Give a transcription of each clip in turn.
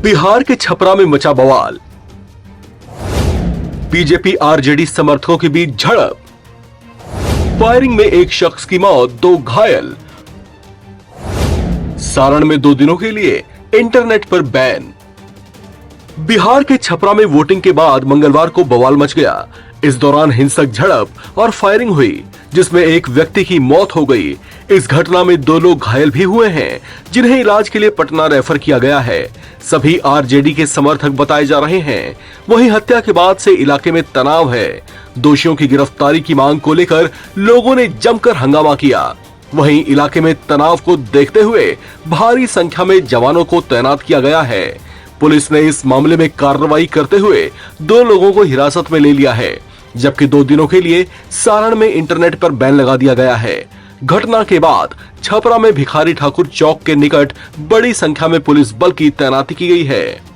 बिहार के छपरा में मचा बवाल। बीजेपी आरजेडी समर्थकों के बीच झड़प। फायरिंग में एक शख्स की मौत, 2 घायल। सारण में 2 दिनों के लिए इंटरनेट पर बैन। बिहार के छपरा में वोटिंग के बाद मंगलवार को बवाल मच गया। इस दौरान हिंसक झड़प और फायरिंग हुई, जिसमें एक व्यक्ति की मौत हो गई। इस घटना में 2 लोग घायल भी हुए हैं, जिन्हें इलाज के लिए पटना रेफर किया गया है। सभी आरजेडी के समर्थक बताए जा रहे हैं। वहीं हत्या के बाद से इलाके में तनाव है। दोषियों की गिरफ्तारी की मांग को लेकर लोगों ने जमकर हंगामा किया। वहीं इलाके में तनाव को देखते हुए भारी संख्या में जवानों को तैनात किया गया है। पुलिस ने इस मामले में कार्रवाई करते हुए 2 लोगों को हिरासत में ले लिया है, जबकि 2 दिनों के लिए सारण में इंटरनेट पर बैन लगा दिया गया है। घटना के बाद छपरा में भिखारी ठाकुर चौक के निकट बड़ी संख्या में पुलिस बल की तैनाती की गई है।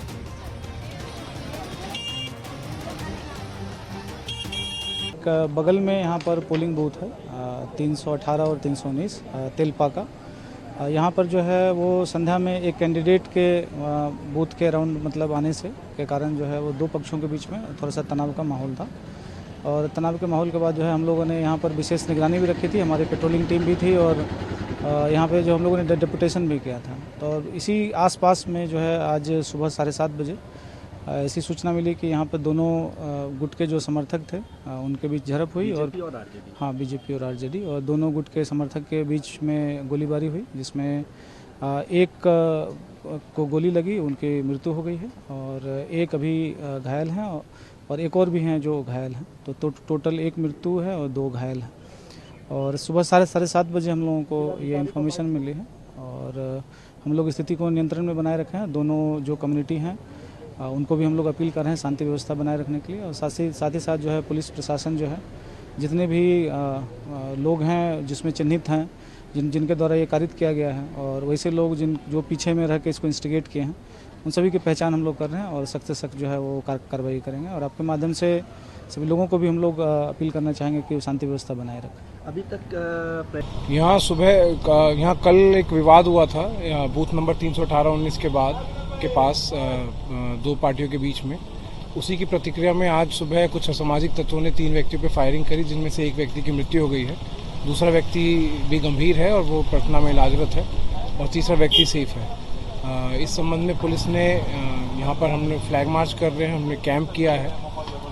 बगल में यहाँ पर पोलिंग बूथ है 318 और 319 तेलपा का। यहाँ पर जो है वो संध्या में एक कैंडिडेट के बूथ के अराउंड मतलब आने से के कारण जो है वो 2 पक्षों के बीच में थोड़ा सा तनाव का माहौल था। और तनाव के माहौल के बाद जो है हम लोगों ने यहाँ पर विशेष निगरानी भी रखी थी, हमारी पेट्रोलिंग टीम भी थी और यहाँ पे जो हम लोगों ने डेपुटेशन भी किया था। तो इसी आसपास में जो है आज सुबह 7:30 बजे ऐसी सूचना मिली कि यहाँ पर दोनों गुट के जो समर्थक थे उनके बीच झड़प हुई और हाँ बीजेपी और आरजेडी और दोनों गुट के समर्थक के बीच में गोलीबारी हुई, जिसमें एक को गोली लगी, उनकी मृत्यु हो गई है और एक अभी घायल हैं और एक और भी हैं जो घायल हैं। तो टोटल 1 मृत्यु है और 2 घायल हैं। और सुबह 7:30 बजे हम लोगों को ये इन्फॉर्मेशन मिली है और हम लोग स्थिति को नियंत्रण में बनाए रखे हैं। दोनों जो कम्युनिटी हैं उनको भी हम लोग अपील कर रहे हैं शांति व्यवस्था बनाए रखने के लिए। और साथ ही साथ जो है पुलिस प्रशासन जो है जितने भी लोग हैं जिसमें चिन्हित हैं जिनके द्वारा ये कारित किया गया है और वैसे लोग जो पीछे में रह के इसको इंस्टिगेट किए हैं उन सभी की पहचान हम लोग कर रहे हैं और सख्त से सख्त जो है वो कार्रवाई करेंगे। और आपके माध्यम से सभी लोगों को भी हम लोग अपील करना चाहेंगे कि शांति व्यवस्था बनाए रखें। अभी तक यहाँ सुबह यहाँ कल एक विवाद हुआ था बूथ नंबर 318-19 के पास 2 पार्टियों के बीच में। उसी की प्रतिक्रिया में आज सुबह कुछ असामाजिक तत्वों ने 3 व्यक्तियों पर फायरिंग करी, जिनमें से एक व्यक्ति की मृत्यु हो गई है, दूसरा व्यक्ति भी गंभीर है और वो पटना में इलाजरत है और तीसरा व्यक्ति सेफ है। इस संबंध में पुलिस ने यहाँ पर हमने फ्लैग मार्च कर रहे हैं, हमने कैंप किया है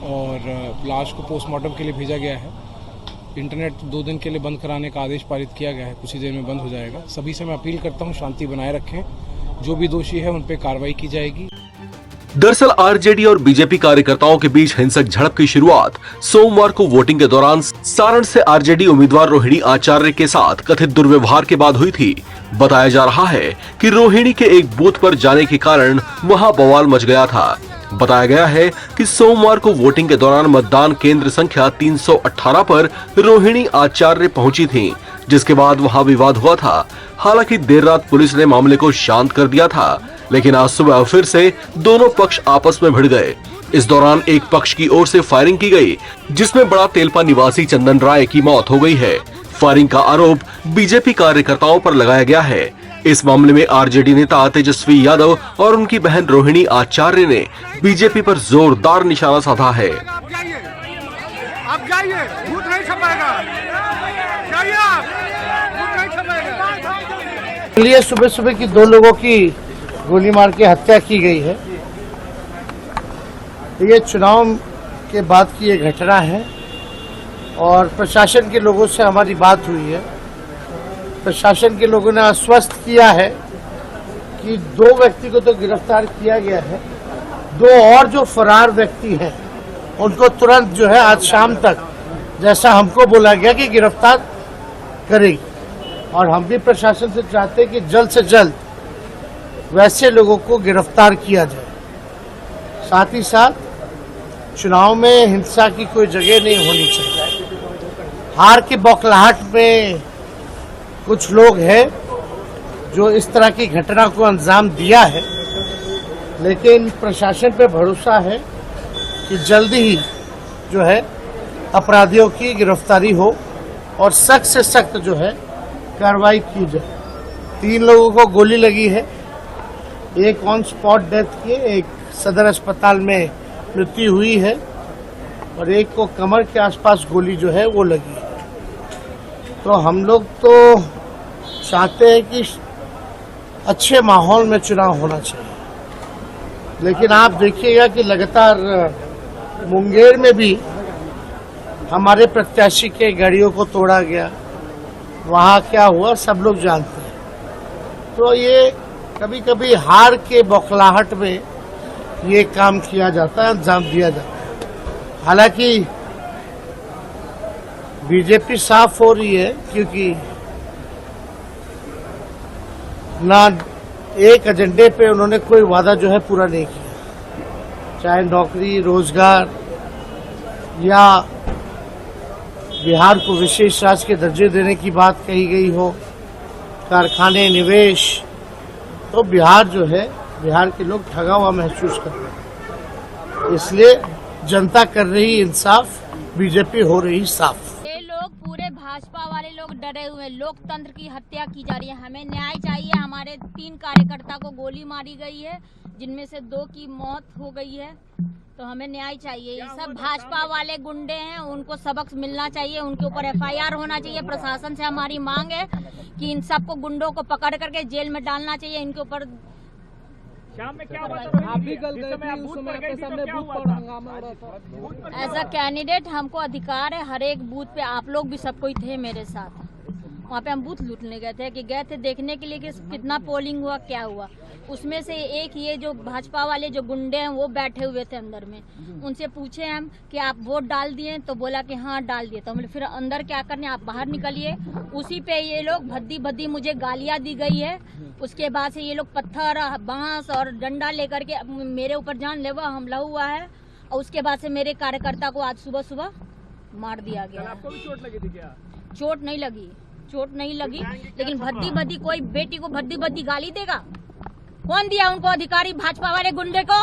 और लाश को पोस्टमार्टम के लिए भेजा गया है। इंटरनेट 2 दिन के लिए बंद कराने का आदेश पारित किया गया है, कुछ ही देर में बंद हो जाएगा। सभी से मैं अपील करता हूँ शांति बनाए रखें, जो भी दोषी है उन पर कार्रवाई की जाएगी। दरअसल आरजेडी और बीजेपी कार्यकर्ताओं के बीच हिंसक झड़प की शुरुआत सोमवार को वोटिंग के दौरान सारण से आरजेडी उम्मीदवार रोहिणी आचार्य के साथ कथित दुर्व्यवहार के बाद हुई थी। बताया जा रहा है कि रोहिणी के एक बूथ पर जाने के कारण वहां बवाल मच गया था। बताया गया है कि सोमवार को वोटिंग के दौरान मतदान केंद्र संख्या 318 पर रोहिणी आचार्य पहुंची थीं, जिसके बाद वहां विवाद हुआ था। हालांकि देर रात पुलिस ने मामले को शांत कर दिया था, लेकिन आज सुबह फिर से दोनों पक्ष आपस में भिड़ गए। इस दौरान एक पक्ष की ओर से फायरिंग की गई, जिसमें बड़ा तेलपा निवासी चंदन राय की मौत हो गई है। फायरिंग का आरोप बीजेपी कार्यकर्ताओं पर लगाया गया है। इस मामले में आरजेडी नेता तेजस्वी यादव और उनकी बहन रोहिणी आचार्य ने बीजेपी पर जोरदार निशाना साधा है। आप जाइए, भूत नहीं छपाएगा, जाइए आप, भूत नहीं छपाएगा। लिए सुबह की 2 लोगों की गोली मार के हत्या की गई है। ये चुनाव के बाद की ये घटना है और प्रशासन के लोगों से हमारी बात हुई है। प्रशासन के लोगों ने आश्वस्त किया है कि 2 व्यक्ति को तो गिरफ्तार किया गया है, 2 और जो फरार व्यक्ति हैं उनको तुरंत जो है आज शाम तक, जैसा हमको बोला गया कि गिरफ्तार करेगी। और हम भी प्रशासन से चाहते हैं कि जल्द से जल्द वैसे लोगों को गिरफ्तार किया जाए। साथ ही साथ चुनाव में हिंसा की कोई जगह नहीं होनी चाहिए। हार की बौखलाहट में कुछ लोग हैं जो इस तरह की घटना को अंजाम दिया है, लेकिन प्रशासन पे भरोसा है कि जल्दी ही जो है अपराधियों की गिरफ्तारी हो और सख्त से सख्त जो है कार्रवाई की जाए। 3 लोगों को गोली लगी है, एक ऑन स्पॉट डेथ की, एक सदर अस्पताल में मृत्यु हुई है और एक को कमर के आसपास गोली जो है वो लगी है। तो हम लोग तो चाहते हैं कि अच्छे माहौल में चुनाव होना चाहिए, लेकिन आप देखिएगा कि लगातार मुंगेर में भी हमारे प्रत्याशी के गाड़ियों को तोड़ा गया। वहाँ क्या हुआ सब लोग जानते हैं। तो ये कभी कभी हार के बौखलाहट में ये काम किया जाता है, अंजाम दिया जाता है। हालांकि बीजेपी साफ हो रही है, क्योंकि ना एक एजेंडे पे उन्होंने कोई वादा जो है पूरा नहीं किया, चाहे नौकरी रोजगार या बिहार को विशेष राज्य के दर्जे देने की बात कही गई हो, कारखाने निवेश। तो बिहार जो है, बिहार के लोग ठगा हुआ महसूस कर रहे हैं, इसलिए जनता कर रही इंसाफ, बीजेपी हो रही साफ। ये लोग पूरे भाजपा वाले लोग डरे हुए, लोकतंत्र की हत्या की जा रही है। हमें न्याय चाहिए। हमारे 3 कार्यकर्ता को गोली मारी गई है, जिनमें से 2 की मौत हो गई है। तो हमें न्याय चाहिए। ये सब भाजपा वाले गुंडे हैं, उनको सबक मिलना चाहिए, उनके ऊपर FIR होना चाहिए। प्रशासन से हमारी मांग है कि इन सबको गुंडों को पकड़ करके जेल में डालना चाहिए। इनके ऊपर शाम में क्या हुआ था? आप भी कल गए थे, उस समय आपके सामने बूथ पर हंगामा हो रहा था। एज अ कैंडिडेट हमको अधिकार है, हर एक बूथ पे आप लोग भी सब कोई थे मेरे साथ। वहाँ पे हम बूथ लूटने गए थे देखने के लिए कि कितना पोलिंग हुआ, क्या हुआ। उसमें से एक ये जो भाजपा वाले जो गुंडे हैं वो बैठे हुए थे अंदर में। उनसे पूछे हम कि आप वोट डाल दिए, तो बोला कि हाँ डाल दिए। तो हम फिर अंदर क्या करने, आप बाहर निकलिए। उसी पे ये लोग भद्दी मुझे गालियां दी गई है। उसके बाद से ये लोग पत्थर, बांस और डंडा लेकर के मेरे ऊपर जानलेवा हमला हुआ है। और उसके बाद से मेरे कार्यकर्ता को आज सुबह मार दिया गया। आपको भी चोट लगी थी क्या? चोट नहीं लगी, लेकिन भद्दी कोई बेटी को भद्दी गाली देगा? कौन दिया उनको अधिकारी? भाजपा वाले गुंडे को।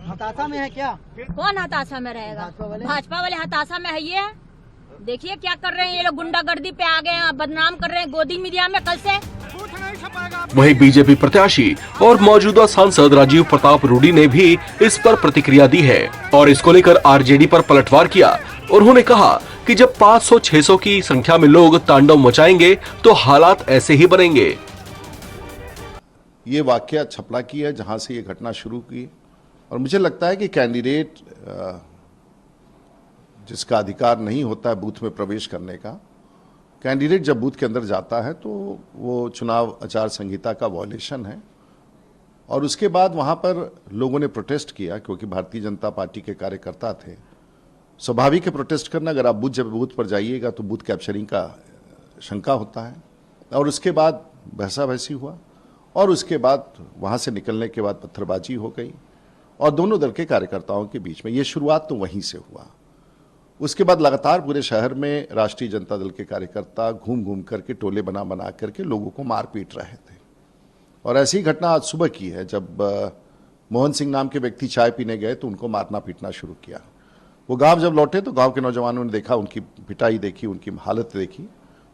हताशा में है क्या? कौन हताशा में रहेगा? भाजपा वाले हताशा में है। ये देखिए क्या कर रहे हैं ये लोग, गुंडागर्दी पे आ गए हैं, बदनाम कर रहे हैं गोदी मीडिया में कल से। वहीं बीजेपी प्रत्याशी और मौजूदा सांसद राजीव प्रताप रूडी ने भी इस पर प्रतिक्रिया दी है और इसको लेकर आरजेडी पर पलटवार किया। उन्होंने कहा कि जब 500-600 की संख्या में लोग तांडव मचाएंगे तो हालात ऐसे ही बनेंगे। ये वाकया छपरा की है, जहां से ये घटना शुरू की। और मुझे लगता है कि कैंडिडेट जिसका अधिकार नहीं होता है बूथ में प्रवेश करने का, कैंडिडेट जब बूथ के अंदर जाता है तो वो चुनाव आचार संहिता का वॉयलेशन है। और उसके बाद वहां पर लोगों ने प्रोटेस्ट किया, क्योंकि भारतीय जनता पार्टी के कार्यकर्ता थे। स्वाभाविक है प्रोटेस्ट करना। अगर आप जब बूथ पर जाइएगा तो बूथ कैप्चरिंग का शंका होता है। और उसके बाद बहसा-बहसी हुआ और उसके बाद वहां से निकलने के बाद पत्थरबाजी हो गई और दोनों दल के कार्यकर्ताओं के बीच में। ये शुरुआत तो वहीं से हुआ। उसके बाद लगातार पूरे शहर में राष्ट्रीय जनता दल के कार्यकर्ता घूम करके टोले बना करके लोगों को मार पीट रहे थे। और ऐसी घटना आज सुबह की है, जब मोहन सिंह नाम के व्यक्ति चाय पीने गए तो उनको मारना पीटना शुरू किया। वो गांव जब लौटे तो गांव के नौजवानों ने देखा, उनकी पिटाई देखी, उनकी हालत देखी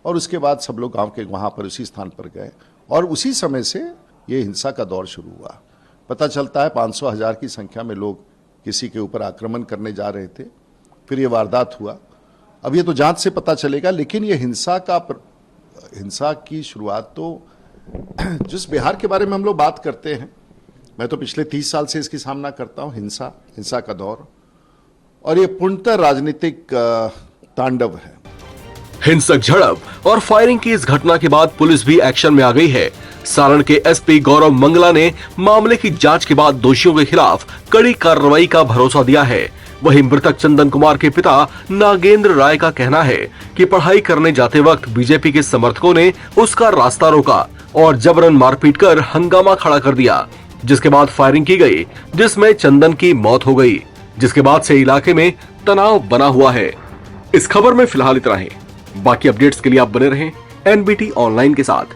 और उसके बाद सब लोग गांव के वहां पर उसी स्थान पर गए और उसी समय से ये हिंसा का दौर शुरू हुआ। पता चलता है 500-1000 की संख्या में लोग किसी के ऊपर आक्रमण करने जा रहे थे, फिर ये वारदात हुआ। अब ये तो जांच से पता चलेगा, लेकिन ये हिंसा की शुरुआत तो जिस बिहार के बारे में हम लोग बात करते हैं, मैं तो पिछले 30 साल से इसकी सामना करता हूं, हिंसा का दौर, और ये पूर्णतः राजनीतिक तांडव है। हिंसक झड़प और फायरिंग की इस घटना के बाद पुलिस भी एक्शन में आ गई है। सारण के एसपी गौरव मंगला ने मामले की जांच के बाद दोषियों के खिलाफ कड़ी कार्रवाई का भरोसा दिया है। वहीं मृतक चंदन कुमार के पिता नागेंद्र राय का कहना है कि पढ़ाई करने जाते वक्त बीजेपी के समर्थकों ने उसका रास्ता रोका और जबरन मारपीट कर हंगामा खड़ा कर दिया, जिसके बाद फायरिंग की गई, जिसमें चंदन की मौत हो गई, जिसके बाद से इलाके में तनाव बना हुआ है। इस खबर में फिलहाल इतना ही। बाकी अपडेट्स के लिए आप बने रहें NBT ऑनलाइन के साथ।